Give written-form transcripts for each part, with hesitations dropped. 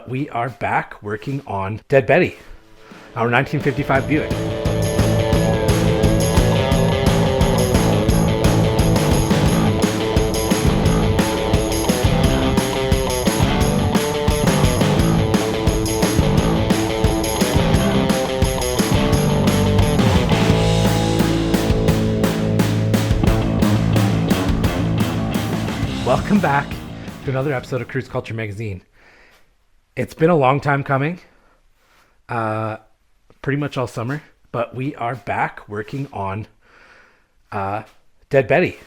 but we are back working on Dead Betty, our 1955 Buick. Welcome back to another episode of Cruise Culture Magazine. It's been a long time coming, pretty much all summer, but we are back working on Dead Betty,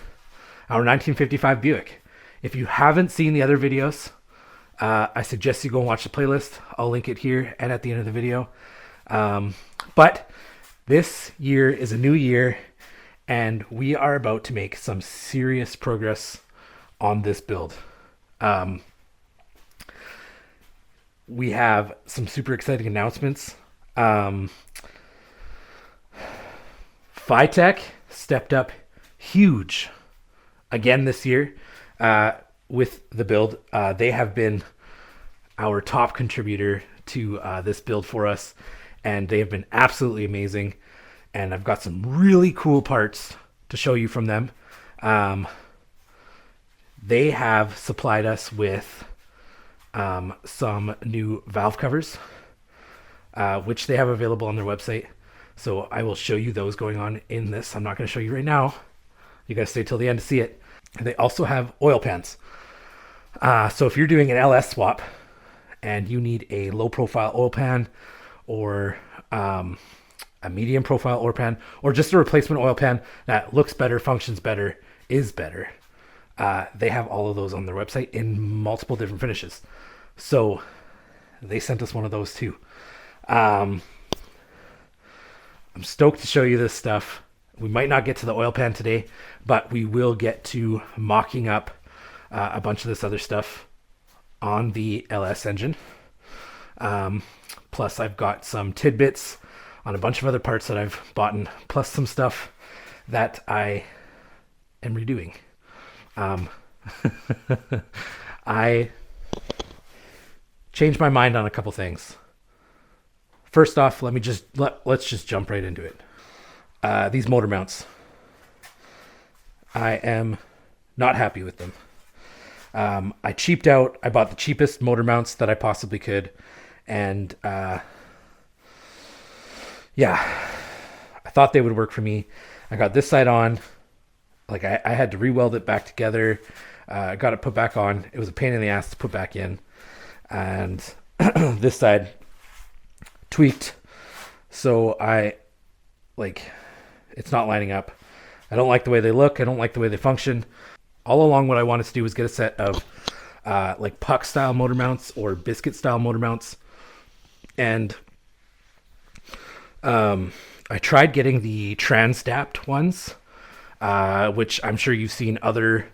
our 1955 Buick. If you haven't seen the other videos, I suggest you go and watch the playlist. I'll link it here and at the end of the video. But this year is a new year, and we are about to make some serious progress on this build. We have some super exciting announcements. Phytech stepped up huge again this year with the build. They have been our top contributor to this build for us, and they have been absolutely amazing. And I've got some really cool parts to show you from them. They have supplied us with some new valve covers, which they have available on their website. So I will show you those going on in this. I'm not going to show you right now. You got to stay till the end to see it. And they also have oil pans. So if you're doing an LS swap and you need a low profile oil pan or a medium profile oil pan, or just a replacement oil pan that looks better, functions better, is better, they have all of those on their website in multiple different finishes. So they sent us one of those too. I'm stoked to show you this stuff. We might not get to the oil pan today, but we will get to mocking up a bunch of this other stuff on the LS engine. Plus I've got some tidbits on a bunch of other parts that I've bought, plus some stuff that I am redoing. I changed my mind on a couple things. First off, let's just jump right into it. These motor mounts, I am not happy with them. I cheaped out. I bought the cheapest motor mounts that I possibly could, and yeah, I thought they would work for me. I got this side on. Like I had to re-weld it back together. Got it put back on. It was a pain in the ass to put back in. And this side tweaked. So it's not lining up. I don't like the way they look. I don't like the way they function. All along what I wanted to do was get a set of puck style motor mounts or biscuit style motor mounts. And I tried getting the trans-dapped ones, which I'm sure you've seen other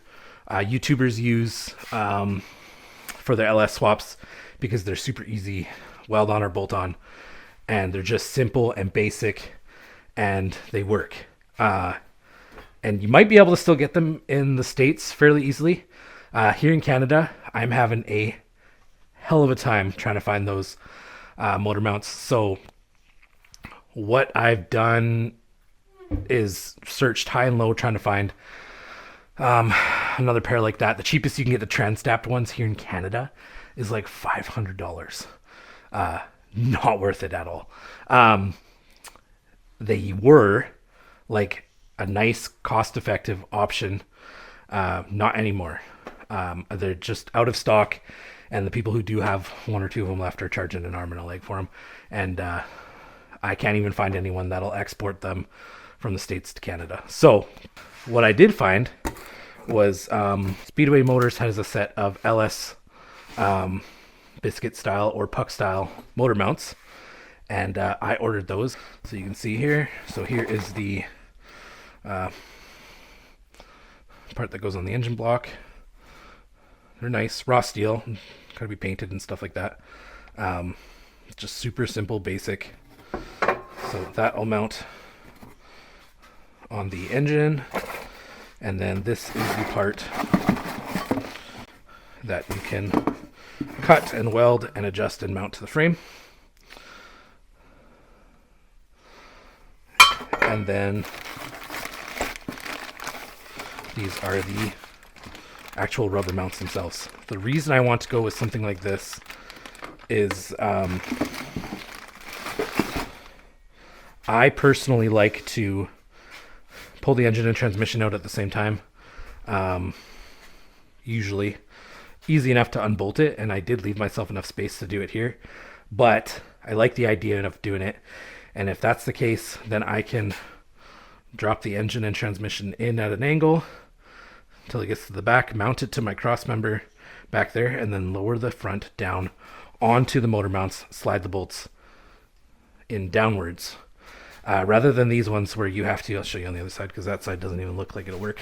YouTubers use for their LS swaps, because they're super easy weld on or bolt on, and they're just simple and basic, and they work. And you might be able to still get them in the States fairly easily. Here in Canada, I'm having a hell of a time trying to find those motor mounts. So what I've done is searched high and low trying to find another pair like that. The cheapest you can get the trans-dapped ones here in Canada is like $500. Not worth it at all. They were like a nice cost-effective option. Not anymore. They're just out of stock, and the people who do have one or two of them left are charging an arm and a leg for them. And I can't even find anyone that'll export them from the States to Canada. So what I did find was Speedway Motors has a set of LS biscuit style or puck style motor mounts, and I ordered those. So you can see here. So here is the part that goes on the engine block. They're nice, raw steel, gotta be painted and stuff like that. Just super simple, basic. So that'll mount on the engine, and then this is the part that you can cut and weld and adjust and mount to the frame. And then these are the actual rubber mounts themselves. The reason I want to go with something like this is I personally like to pull the engine and transmission out at the same time. Usually easy enough to unbolt it, and I did leave myself enough space to do it here, but I like the idea of doing it. And if that's the case, then I can drop the engine and transmission in at an angle until it gets to the back, mount it to my cross member back there, and then lower the front down onto the motor mounts, slide the bolts in downwards. Rather than these ones where you have to, I'll show you on the other side because that side doesn't even look like it'll work.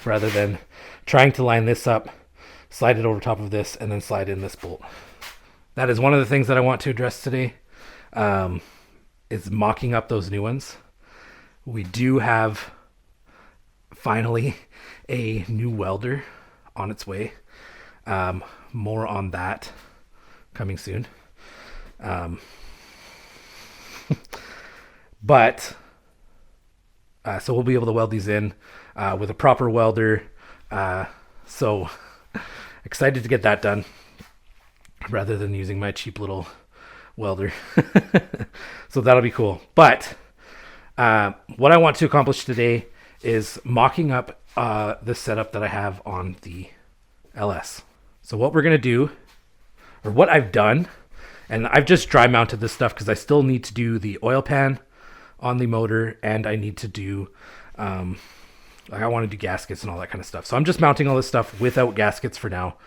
Rather than trying to line this up, slide it over top of this, and then slide in this bolt. That is one of the things that I want to address today, is mocking up those new ones. We do have finally a new welder on its way. More on that coming soon. But so we'll be able to weld these in with a proper welder. So excited to get that done rather than using my cheap little welder. So that'll be cool. But what I want to accomplish today is mocking up the setup that I have on the LS. So what we're going to do, or what I've done, and I've just dry mounted this stuff because I still need to do the oil pan on the motor, and I need to do, I want to do gaskets and all that kind of stuff. So I'm just mounting all this stuff without gaskets for now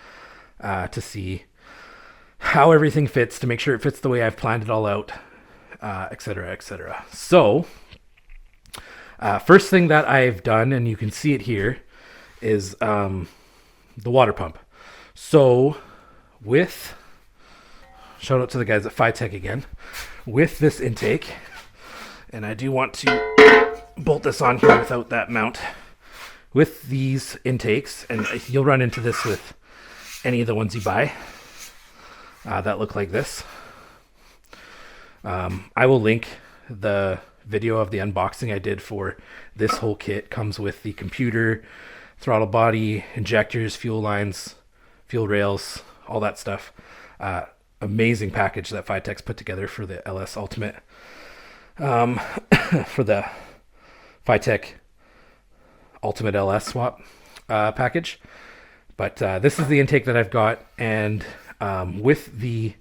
to see how everything fits, to make sure it fits the way I've planned it all out, etc., etc. So first thing that I've done, and you can see it here, is the water pump. So with, shout out to the guys at Phytech again, with this intake, and I do want to bolt this on here without that mount. With these intakes, and you'll run into this with any of the ones you buy that look like this. I will link the video of the unboxing I did for this whole kit. Comes with the computer, throttle body, injectors, fuel lines, fuel rails, all that stuff. Amazing package that Phytech's put together for the LS Ultimate, for the Phytech Ultimate LS Swap package. But this is the intake that I've got, and with the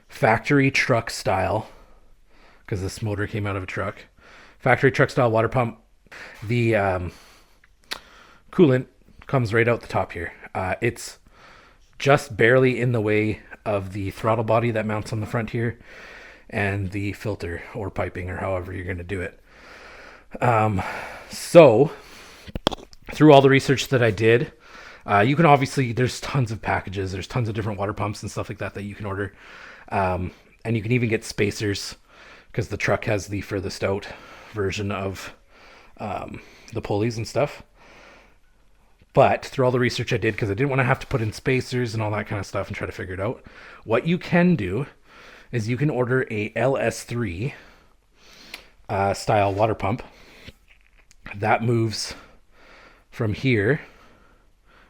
factory truck style, because this motor came out of a truck, factory truck style water pump, the coolant comes right out the top here. It's just barely in the way of the throttle body that mounts on the front here, and the filter or piping, or however you're going to do it. So through all the research that I did, you can obviously, there's tons of packages, there's tons of different water pumps and stuff like that that you can order, and you can even get spacers, because the truck has the furthest out version of the pulleys and stuff. But through all the research I did, because I didn't want to have to put in spacers and all that kind of stuff and try to figure it out, what you can do is you can order a LS3 style water pump that moves from here,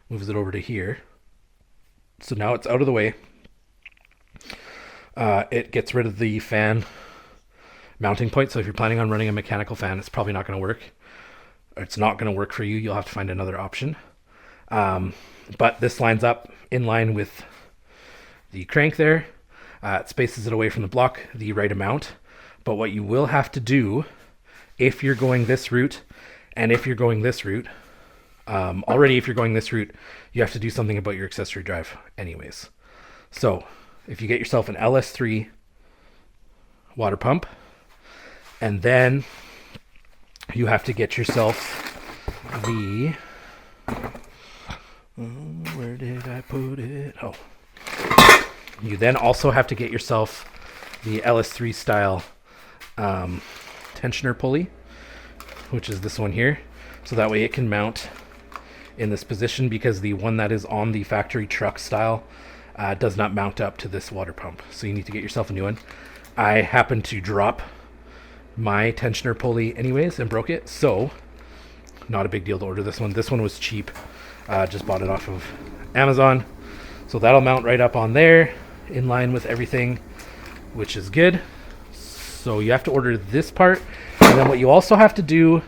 moves it over to here. So now it's out of the way. It gets rid of the fan mounting point. So if you're planning on running a mechanical fan, it's probably not going to work. Or it's not going to work for you. You'll have to find another option. But this lines up in line with the crank there. It spaces it away from the block the right amount. But what you will have to do, if you're going this route, and if you're going this route, already if you're going this route, you have to do something about your accessory drive anyways. So if you get yourself an LS3 water pump, and then you have to get yourself the, where did I put it? Oh, you then also have to get yourself the LS3 style tensioner pulley, which is this one here. So that way it can mount in this position because the one that is on the factory truck style does not mount up to this water pump. So you need to get yourself a new one. I happened to drop my tensioner pulley anyways and broke it, so not a big deal to order this one. This one was cheap. Just bought it off of Amazon. So that'll mount right up on there in line with everything, which is good. So you have to order this part. And then what you also have to do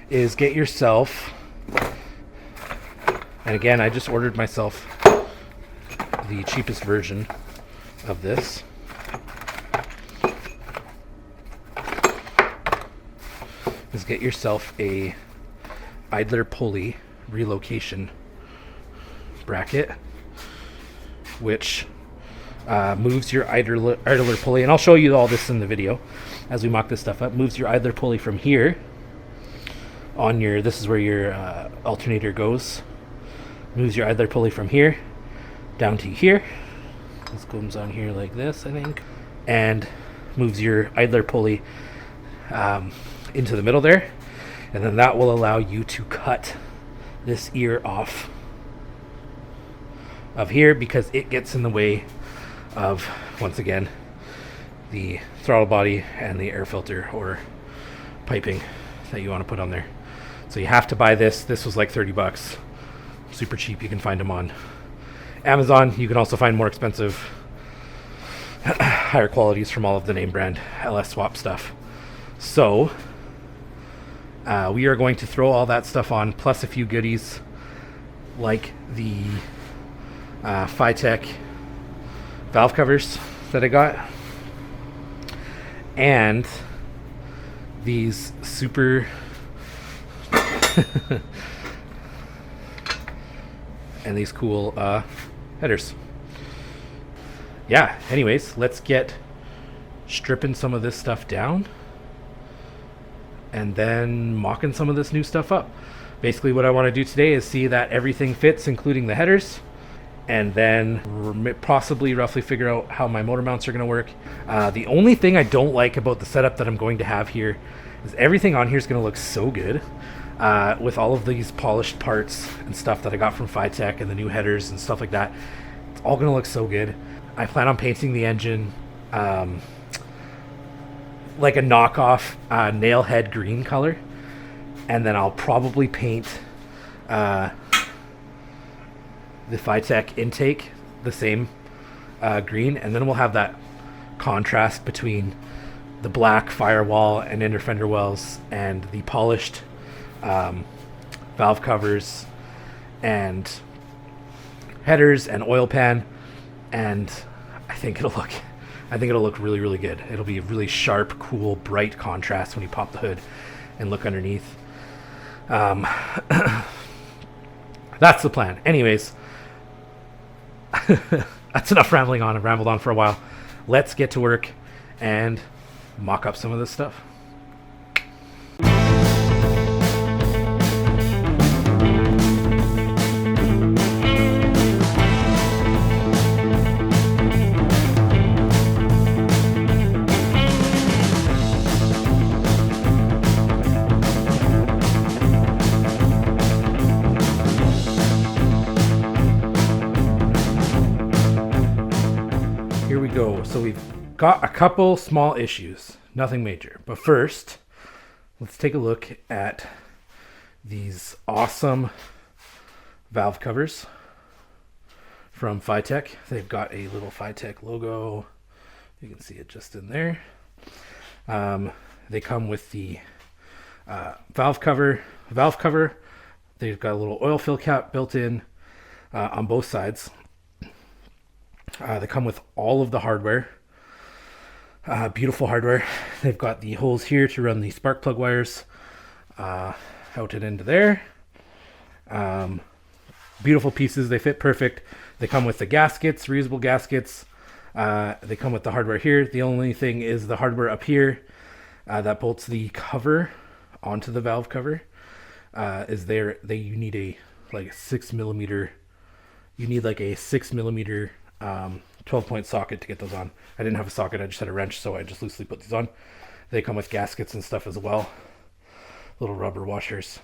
is get yourself, and again, I just ordered myself the cheapest version of this. Is get yourself a idler pulley relocation bracket, which moves your idler pulley, and I'll show you all this in the video as we mock this stuff up. Moves your idler pulley from here on your, this is where your alternator goes. Moves your idler pulley from here down to here. This comes on here like this, I think, and moves your idler pulley into the middle there, and then that will allow you to cut this ear off of here because it gets in the way of, once again, the throttle body and the air filter or piping that you want to put on there. So you have to buy this. This was like 30 bucks. Super cheap. You can find them on Amazon. You can also find more expensive, higher qualities from all of the name brand LS Swap stuff. So we are going to throw all that stuff on, plus a few goodies like the Phytech valve covers that I got, and these super and these cool headers. Yeah, anyways, let's get stripping some of this stuff down and then mocking some of this new stuff up. Basically what I want to do today is see that everything fits, including the headers, and then possibly roughly figure out how my motor mounts are going to work. The only thing I don't like about the setup that I'm going to have here is everything on here is going to look so good with all of these polished parts and stuff that I got from Phytech and the new headers and stuff like that. It's all going to look so good. I plan on painting the engine like a knockoff nail head green color, and then I'll probably paint the Phytech intake the same green, and then we'll have that contrast between the black firewall and inner fender wells and the polished valve covers and headers and oil pan, and I think it'll look really, really good. It'll be a really sharp, cool, bright contrast when you pop the hood and look underneath. That's the plan. Anyways, that's enough rambling on. I've rambled on for a while. Let's get to work and mock up some of this stuff. Here we go. So we've got a couple small issues, nothing major. But first, let's take a look at these awesome valve covers from Phytech. They've got a little Phytech logo. You can see it just in there. They come with the valve cover. They've got a little oil fill cap built in on both sides. They come with all of the hardware, beautiful hardware. They've got the holes here to run the spark plug wires out and into there. Beautiful pieces. They fit perfect. They come with the gaskets, reusable gaskets. They come with the hardware here. The only thing is the hardware up here that bolts the cover onto the valve cover is there. You need a like 6mm. You need like a 6mm 12-point socket to get those on. I didn't have a socket, I just had a wrench, so I just loosely put these on. They come with gaskets and stuff as well, little rubber washers.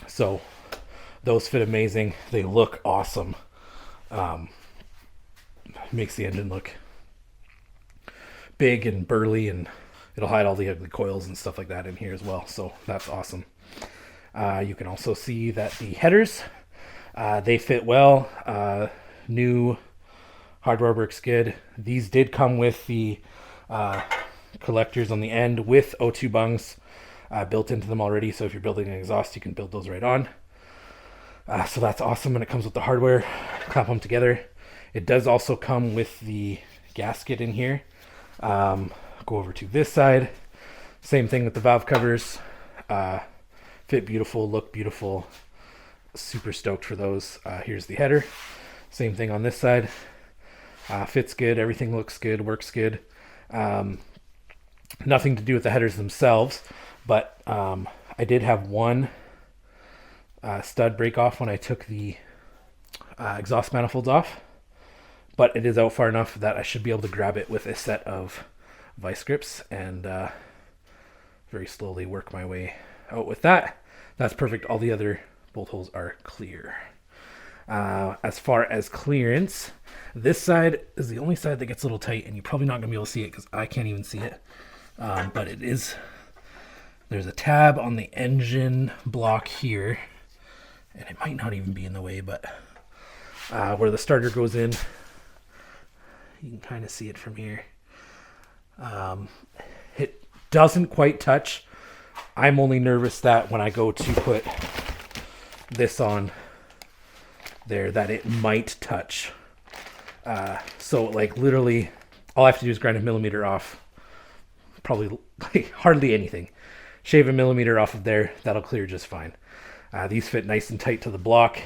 So Those fit amazing. They look awesome. Makes the engine look big and burly, and it'll hide all the ugly coils and stuff like that in here as well. So that's awesome. You can also see that the headers, they fit well. New hardware works good. These did come with the collectors on the end with O2 bungs built into them already. So if you're building an exhaust, you can build those right on. So that's awesome, and it comes with the hardware. Clamp them together. It does also come with the gasket in here. Go over to this side. Same thing with the valve covers. Fit beautiful, look beautiful. Super stoked for those. Here's the header. Same thing on this side. Fits good. Everything looks good. Works good. Nothing to do with the headers themselves, but I did have one stud break off when I took the exhaust manifolds off, but it is out far enough that I should be able to grab it with a set of vice grips and very slowly work my way out with that. That's perfect. All the other bolt holes are clear. As far as clearance, this side is the only side that gets a little tight, and you're probably not going to be able to see it because I can't even see it. But it is, there's a tab on the engine block here, and it might not even be in the way, but where the starter goes in, you can kind of see it from here. It doesn't quite touch. I'm only nervous that when I go to put this on there, that it might touch. So like literally all I have to do is grind a millimeter off, probably like hardly anything. Shave a millimeter off of there, that'll clear just fine. These fit nice and tight to the block.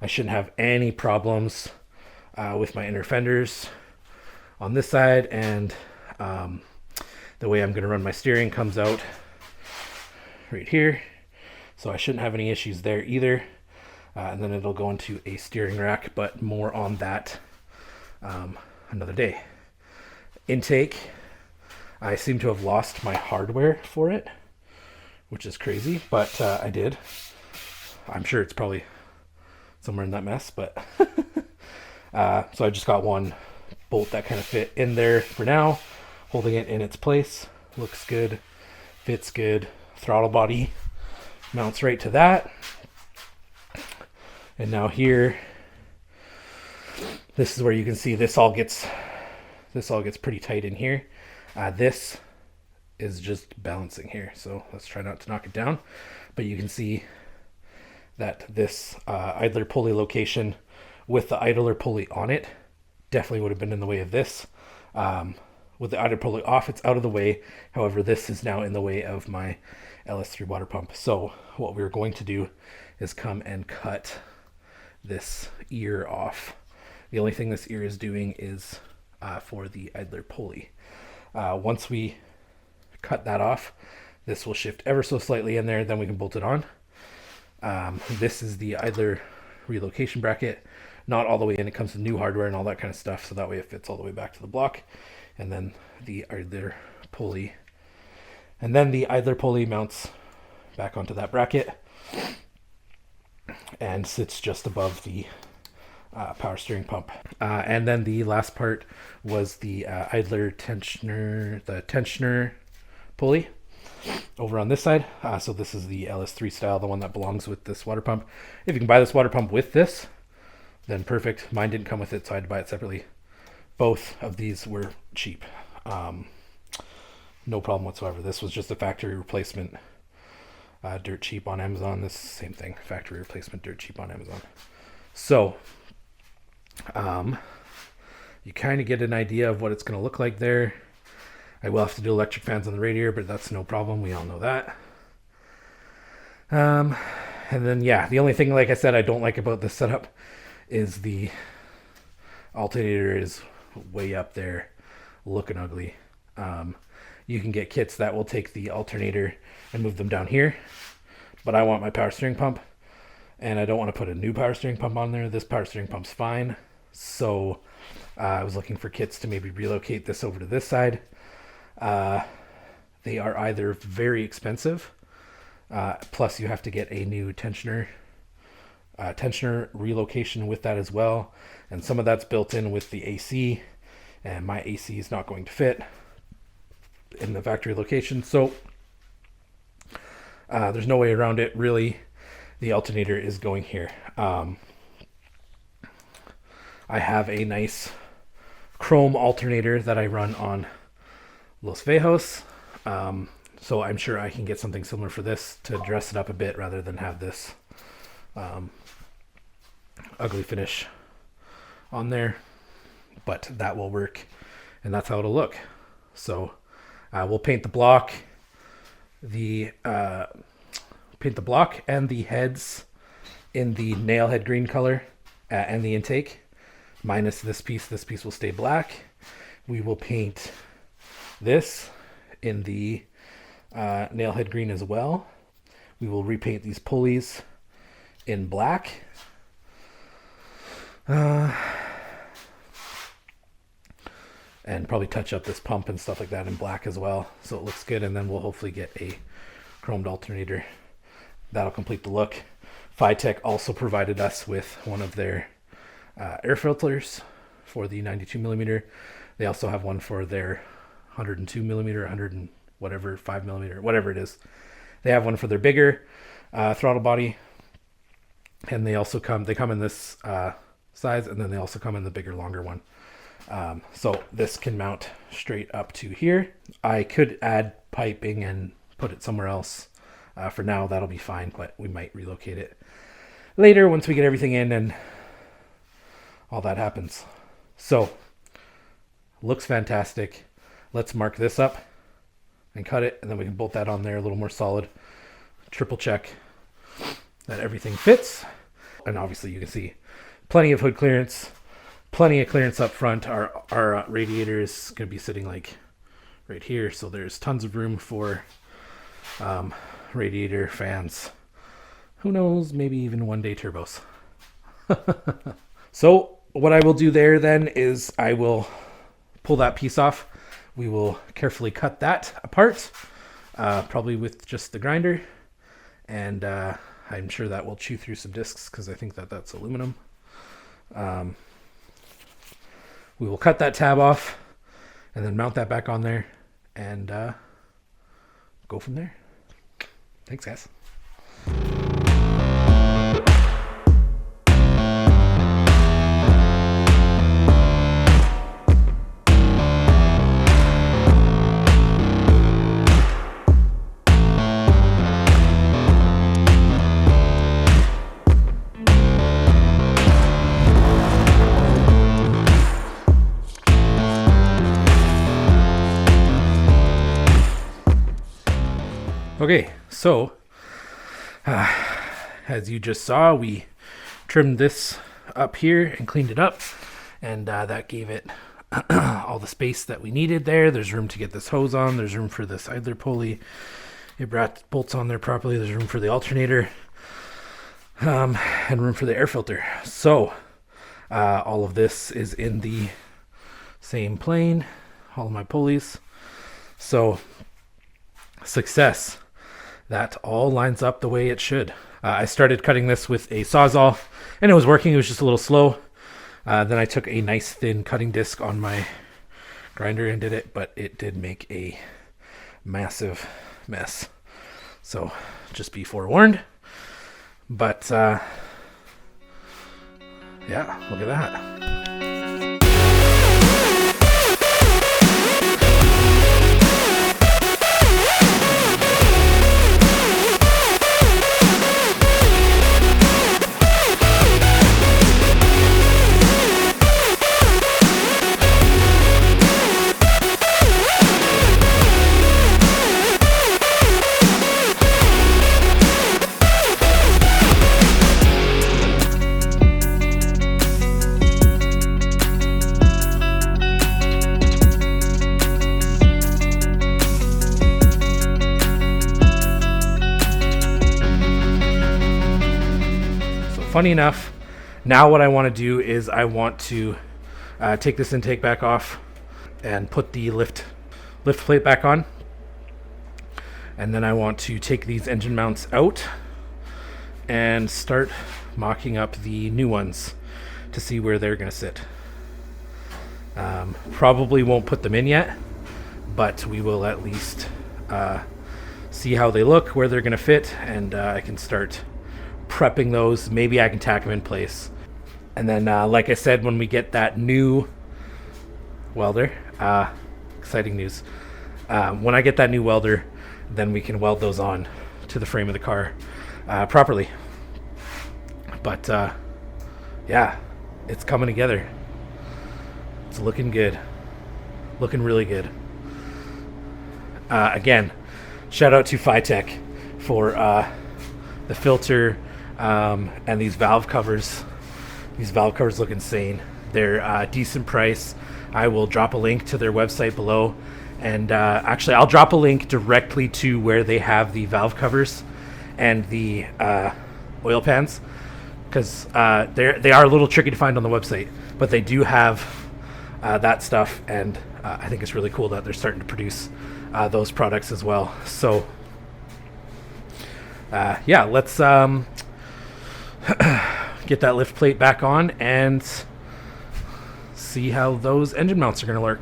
I shouldn't have any problems with my inner fenders on this side, and the way I'm going to run my steering comes out right here, so I shouldn't have any issues there either. And then it'll go into a steering rack, but more on that another day. Intake, I seem to have lost my hardware for it, which is crazy, but I did. I'm sure it's probably somewhere in that mess, but so I just got one bolt that kind of fit in there for now, holding it in its place. Looks good, fits good. Throttle body mounts right to that. And now here, this is where you can see this all gets pretty tight in here. This is just balancing here, so let's try not to knock it down. But you can see that this idler pulley location with the idler pulley on it definitely would have been in the way of this. With the idler pulley off, it's out of the way. However, this is now in the way of my LS3 water pump. So what we're going to do is come and cut this ear off. The only thing this ear is doing is for the idler pulley. Once we cut that off, this will shift ever so slightly in there, then we can bolt it on. This is the idler relocation bracket, not all the way in. It comes with new hardware and all that kind of stuff, so that way it fits all the way back to the block. And then the idler pulley, and then the idler pulley mounts back onto that bracket and sits just above the power steering pump. And then the last part was the idler tensioner, the tensioner pulley over on this side. So this is the LS3 style, the one that belongs with this water pump. If you can buy this water pump with this, then perfect. Mine didn't come with it, so I had to buy it separately. Both of these were cheap. No problem whatsoever. This was just a factory replacement, dirt cheap on Amazon. This same thing, factory replacement, dirt cheap on Amazon. So you kind of get an idea of what it's going to look like there. I will have to do electric fans on the radiator, but that's no problem. We all know that. And then, yeah, the only thing, like I said, I don't like about this setup is the alternator is way up there looking ugly. You can get kits that will take the alternator and move them down here, but I want my power steering pump, and I don't want to put a new power steering pump on there. This power steering pump's fine. So I was looking for kits to maybe relocate this over to this side. They are either very expensive, plus you have to get a new tensioner tensioner relocation with that as well. And some of that's built in with the AC, and my AC is not going to fit in the factory location. So there's no way around it. Really, the alternator is going here. I have a nice chrome alternator that I run on Los Vejos. So I'm sure I can get something similar for this to dress it up a bit rather than have this ugly finish on there. But that will work, and that's how it'll look. So we'll paint the block, and the heads in the nail head green color, and the intake, minus this piece. This piece will stay black. We will paint this in the nail head green as well. We will repaint these pulleys in black. And probably touch up this pump and stuff like that in black as well, so it looks good. And then we'll hopefully get a chromed alternator. That'll complete the look. Phytech also provided us with one of their air filters for the 92 millimeter. They also have one for their 102 millimeter, 100 and whatever, 5 millimeter, whatever it is. They have one for their bigger throttle body, and they come in this size, and then they also come in the bigger, longer one. So this can mount straight up to here. I could add piping and put it somewhere else. For now, that'll be fine, but we might relocate it later once we get everything in and all that happens. So, looks fantastic. Let's mark this up and cut it, and then we can bolt that on there a little more solid. Triple check that everything fits. And obviously you can see plenty of hood clearance, plenty of clearance up front. Our radiator is going to be sitting like right here, so there's tons of room for radiator, fans, who knows, maybe even one day turbos. So what I will do there then is I will pull that piece off. We will carefully cut that apart, probably with just the grinder, and I'm sure that will chew through some discs because I think that that's aluminum. We will cut that tab off and then mount that back on there and go from there. Thanks, guys. Okay, so as you just saw, we trimmed this up here and cleaned it up, and that gave it all the space that we needed there. There's room to get this hose on. There's room for this idler pulley. It bolts on there properly. There's room for the alternator, and room for the air filter. So all of this is in the same plane, all of my pulleys. So success. That all lines up the way it should. I started cutting this with a Sawzall, and it was working. It was just a little slow. Then I took a nice thin cutting disc on my grinder and did it, but it did make a massive mess. So just be forewarned. But yeah, look at that. Funny enough, now what I want to do is I want to take this intake back off and put the lift plate back on. And then I want to take these engine mounts out and start mocking up the new ones to see where they're going to sit. Probably won't put them in yet, but we will at least see how they look, where they're going to fit, and I can start prepping those. Maybe I can tack them in place. And then, like I said, when we get that new welder, exciting news. When I get that new welder, then we can weld those on to the frame of the car properly. But yeah, it's coming together. It's looking good. Looking really good. Again, shout out to Phytech for the filter and these valve covers. These valve covers look insane. They're a decent price. I will drop a link to their website below. And actually, I'll drop a link directly to where they have the valve covers and the oil pans, because they are a little tricky to find on the website, but they do have that stuff, and I think it's really cool that they're starting to produce those products as well. So yeah, let's get that lift plate back on and see how those engine mounts are going to work.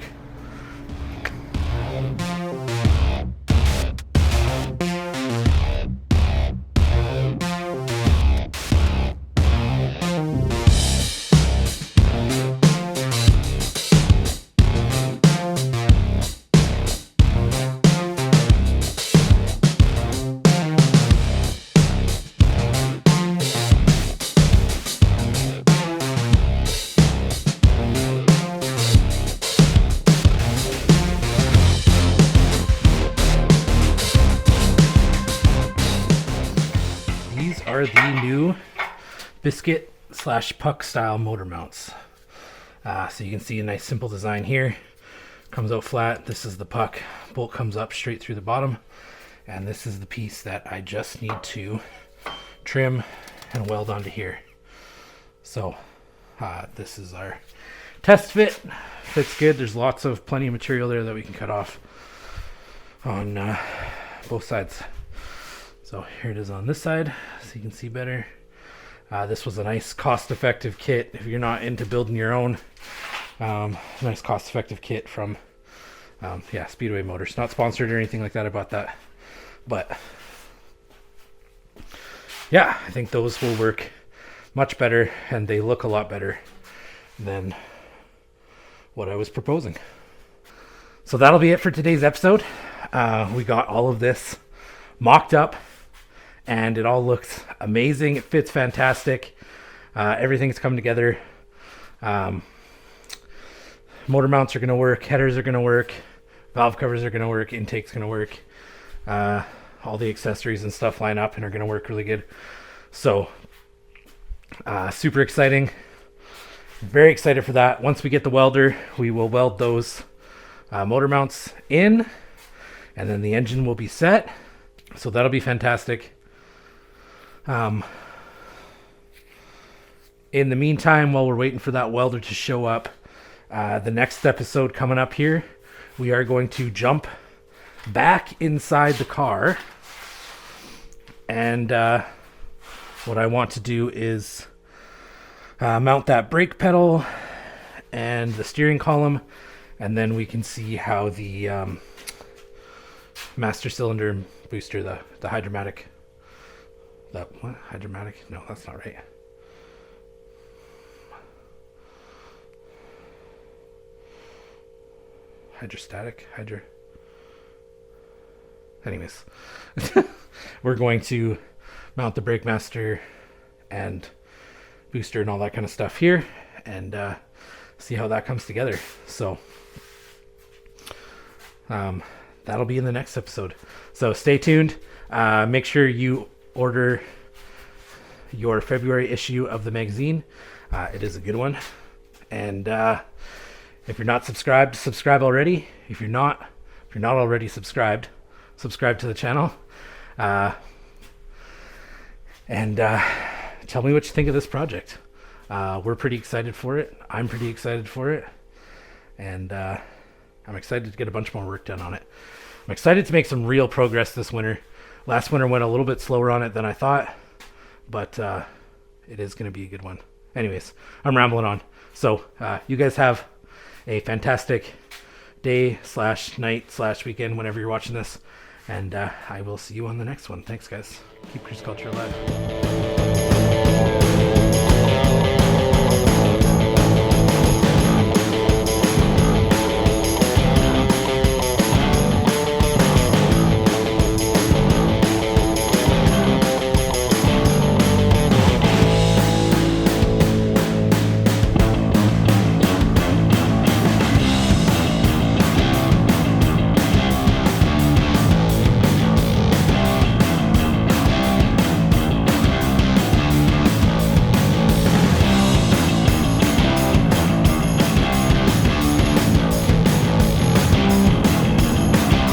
Are the new biscuit / puck style motor mounts. So you can see a nice simple design here. Comes out flat. This is the puck. Bolt comes up straight through the bottom, and this is the piece that I just need to trim and weld onto here. So this is our test fit. Fits good. There's plenty of material there that we can cut off on both sides. So here it is on this side, so you can see better. This was a nice cost-effective kit if you're not into building your own. Nice cost-effective kit from Speedway Motors. Not sponsored or anything like that about that, but yeah, I think those will work much better, and they look a lot better than what I was proposing. So that'll be it for today's episode. We got all of this mocked up, and it all looks amazing. It fits fantastic. Everything's coming together. Motor mounts are going to work. Headers are going to work. Valve covers are going to work. Intake's going to work. All the accessories and stuff line up and are going to work really good. So, super exciting. Very excited for that. Once we get the welder, we will weld those motor mounts in, and then the engine will be set. So that'll be fantastic. In the meantime, while we're waiting for that welder to show up, the next episode coming up here, we are going to jump back inside the car. And what I want to do is mount that brake pedal and the steering column, and then we can see how the master cylinder booster, the hydromatic, hydromatic? No, that's not right. Hydrostatic? Anyways, we're going to mount the brake master and booster and all that kind of stuff here, and see how that comes together. So that'll be in the next episode. So stay tuned. Make sure you order your February issue of the magazine. It is a good one. And if you're not subscribed, subscribe already. If you're not already subscribed, subscribe to the channel. And tell me what you think of this project. We're pretty excited for it. I'm pretty excited for it. And I'm excited to get a bunch more work done on it. I'm excited to make some real progress this winter. Last winter went a little bit slower on it than I thought, but It is going to be a good one. Anyways, I'm rambling on. So you guys have a fantastic day / night / weekend whenever you're watching this. And I will see you on the next one. Thanks, guys. Keep cruise culture alive.